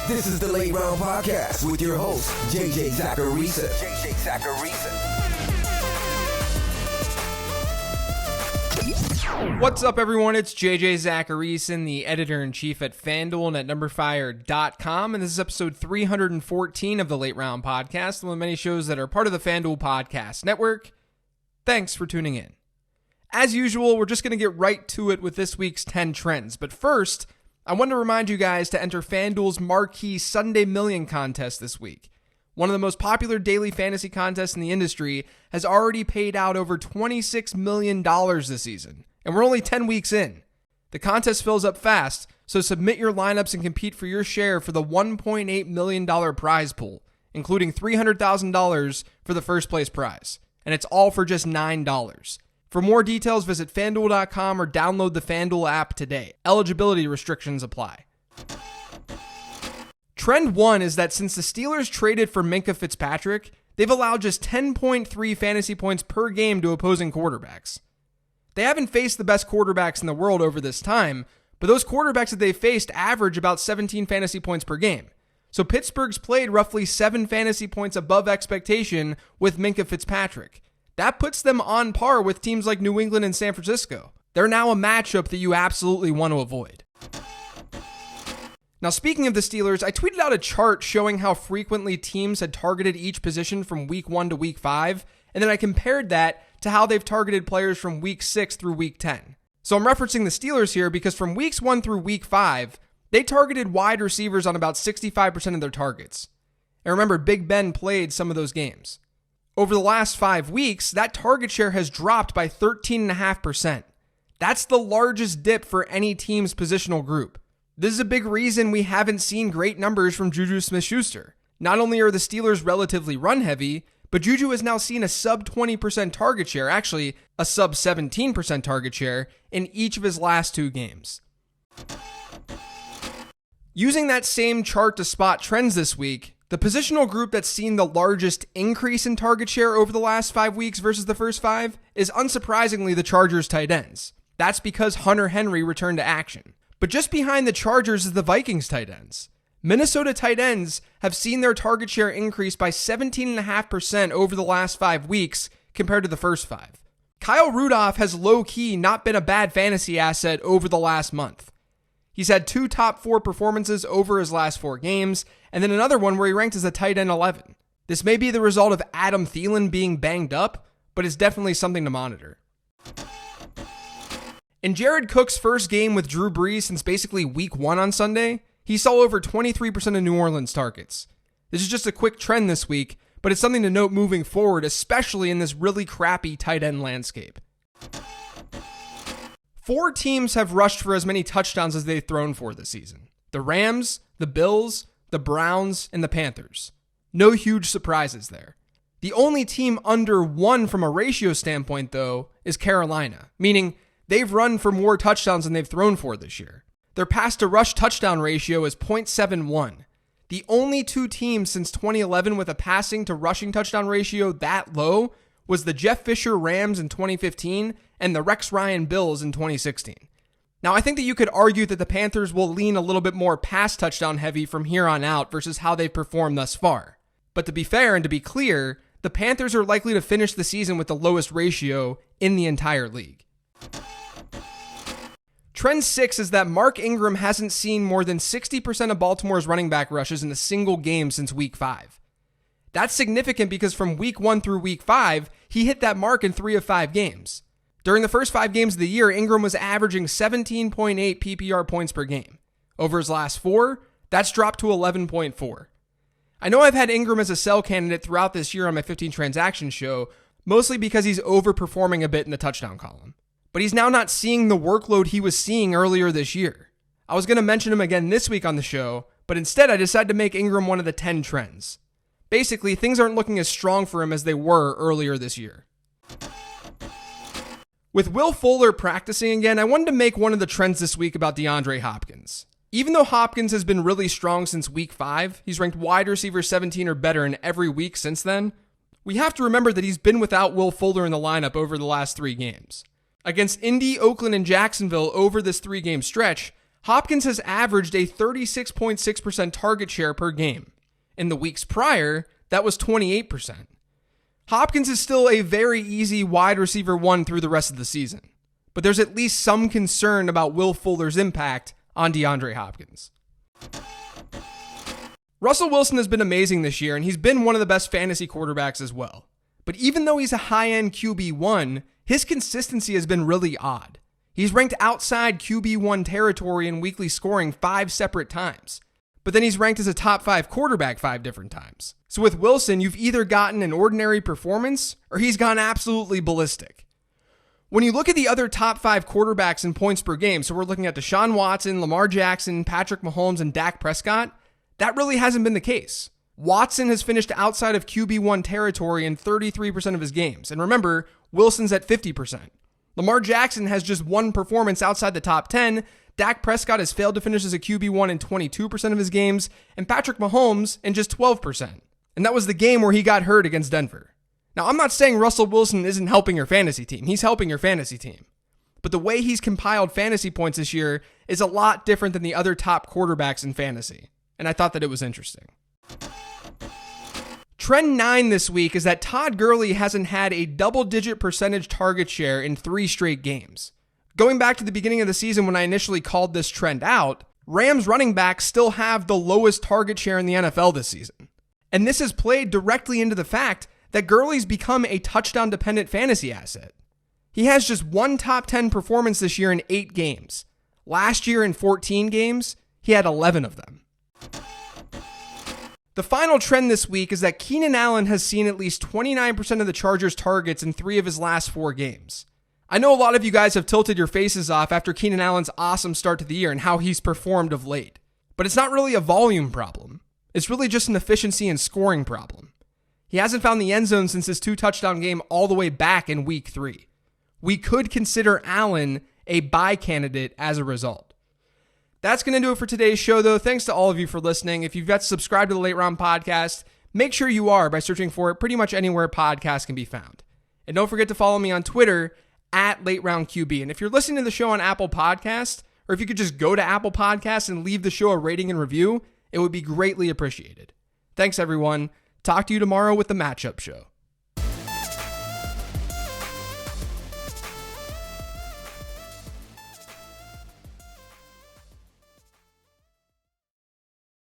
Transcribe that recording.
This is the Late Round Podcast with your host, JJ Zacharisa. What's up, everyone? It's JJ Zacharisa, the editor-in-chief at FanDuel and at NumberFire.com, and this is episode 314 of the Late Round Podcast, one of the many shows that are part of the FanDuel Podcast Network. Thanks for tuning in. As usual, we're just going to get right to it with this week's 10 trends, but first, I want to remind you guys to enter FanDuel's marquee Sunday Million contest this week. One of the most popular daily fantasy contests in the industry has already paid out over $26 million this season, and we're only 10 weeks in. The contest fills up fast, so submit your lineups and compete for your share for the $1.8 million prize pool, including $300,000 for the first place prize, and it's all for just $9. For more details, visit FanDuel.com or download the FanDuel app today. Eligibility restrictions apply. Trend 1 is that since the Steelers traded for Minkah Fitzpatrick, they've allowed just 10.3 fantasy points per game to opposing quarterbacks. They haven't faced the best quarterbacks in the world over this time, but those quarterbacks that they've faced average about 17 fantasy points per game. So Pittsburgh's played roughly 7 fantasy points above expectation with Minkah Fitzpatrick. That puts them on par with teams like New England and San Francisco. They're now a matchup that you absolutely want to avoid. Now, speaking of the Steelers, I tweeted out a chart showing how frequently teams had targeted each position from week 1 to week 5, and then I compared that to how they've targeted players from week 6 through week 10. So I'm referencing the Steelers here because from weeks 1 through week 5, they targeted wide receivers on about 65% of their targets. And remember, Big Ben played some of those games. Over the last 5 weeks, that target share has dropped by 13.5%. That's the largest dip for any team's positional group. This is a big reason we haven't seen great numbers from Juju Smith-Schuster. Not only are the Steelers relatively run-heavy, but Juju has now seen a sub-20% target share, actually a sub-17% target share, in each of his last 2 games. Using that same chart to spot trends this week, the positional group that's seen the largest increase in target share over the last 5 weeks versus the first 5 is unsurprisingly the Chargers tight ends. That's because Hunter Henry returned to action. But just behind the Chargers is the Vikings tight ends. Minnesota tight ends have seen their target share increase by 17.5% over the last 5 weeks compared to the first 5. Kyle Rudolph has low-key not been a bad fantasy asset over the last month. He's had 2 top 4 performances over his last 4 games, and then another one where he ranked as a tight end 11. This may be the result of Adam Thielen being banged up, but it's definitely something to monitor. In Jared Cook's first game with Drew Brees since basically week 1 on Sunday, he saw over 23% of New Orleans targets. This is just a quick trend this week, but it's something to note moving forward, especially in this really crappy tight end landscape. 4 teams have rushed for as many touchdowns as they've thrown for this season. The Rams, the Bills, the Browns, and the Panthers. No huge surprises there. The only team under 1 from a ratio standpoint, though, is Carolina, meaning they've run for more touchdowns than they've thrown for this year. Their pass-to-rush touchdown ratio is 0.71. The only 2 teams since 2011 with a passing-to-rushing touchdown ratio that low was the Jeff Fisher Rams in 2015 and the Rex Ryan Bills in 2016. Now, I think that you could argue that the Panthers will lean a little bit more pass touchdown heavy from here on out versus how they've performed thus far. But to be fair and to be clear, the Panthers are likely to finish the season with the lowest ratio in the entire league. Trend 6 is that Mark Ingram hasn't seen more than 60% of Baltimore's running back rushes in a single game since week 5. That's significant because from week 1 through week 5, he hit that mark in 3 of 5 games. During the first 5 games of the year, Ingram was averaging 17.8 PPR points per game. Over his last 4, that's dropped to 11.4. I know I've had Ingram as a sell candidate throughout this year on my 15 Transactions show, mostly because he's overperforming a bit in the touchdown column. But he's now not seeing the workload he was seeing earlier this year. I was going to mention him again this week on the show, but instead I decided to make Ingram one of the 10 trends. Basically, things aren't looking as strong for him as they were earlier this year. With Will Fuller practicing again, I wanted to make one of the trends this week about DeAndre Hopkins. Even though Hopkins has been really strong since week 5, he's ranked wide receiver 17 or better in every week since then, we have to remember that he's been without Will Fuller in the lineup over the last 3 games. Against Indy, Oakland, and Jacksonville over this 3-game stretch, Hopkins has averaged a 36.6% target share per game. In the weeks prior, that was 28%. Hopkins is still a very easy wide receiver 1 through the rest of the season, but there's at least some concern about Will Fuller's impact on DeAndre Hopkins. Russell Wilson has been amazing this year, and he's been one of the best fantasy quarterbacks as well. But even though he's a high-end QB1, his consistency has been really odd. He's ranked outside QB1 territory in weekly scoring 5 separate times, but then he's ranked as a top 5 quarterback 5 different times. So with Wilson, you've either gotten an ordinary performance or he's gone absolutely ballistic. When you look at the other top 5 quarterbacks in points per game, so we're looking at Deshaun Watson, Lamar Jackson, Patrick Mahomes, and Dak Prescott, that really hasn't been the case. Watson has finished outside of QB1 territory in 33% of his games. And remember, Wilson's at 50%. Lamar Jackson has just one performance outside the top 10. Dak Prescott has failed to finish as a QB1 in 22% of his games, and Patrick Mahomes in just 12%. And that was the game where he got hurt against Denver. Now, I'm not saying Russell Wilson isn't helping your fantasy team. He's helping your fantasy team. But the way he's compiled fantasy points this year is a lot different than the other top quarterbacks in fantasy. And I thought that it was interesting. Trend 9 this week is that Todd Gurley hasn't had a double-digit percentage target share in 3 straight games. Going back to the beginning of the season when I initially called this trend out, Rams running backs still have the lowest target share in the NFL this season. And this has played directly into the fact that Gurley's become a touchdown-dependent fantasy asset. He has just one top 10 performance this year in 8 games. Last year in 14 games, he had 11 of them. The final trend this week is that Keenan Allen has seen at least 29% of the Chargers' targets in 3 of his last 4 games. I know a lot of you guys have tilted your faces off after Keenan Allen's awesome start to the year and how he's performed of late. But it's not really a volume problem. It's really just an efficiency and scoring problem. He hasn't found the end zone since his 2-touchdown game all the way back in week 3. We could consider Allen a buy candidate as a result. That's going to do it for today's show, though. Thanks to all of you for listening. If you've yet to subscribe to the Late Round Podcast, make sure you are by searching for it pretty much anywhere podcasts can be found. And don't forget to follow me on Twitter at LateRoundQB. And if you're listening to the show on Apple Podcasts, or if you could just go to Apple Podcasts and leave the show a rating and review, it would be greatly appreciated. Thanks, everyone. Talk to you tomorrow with the Matchup Show.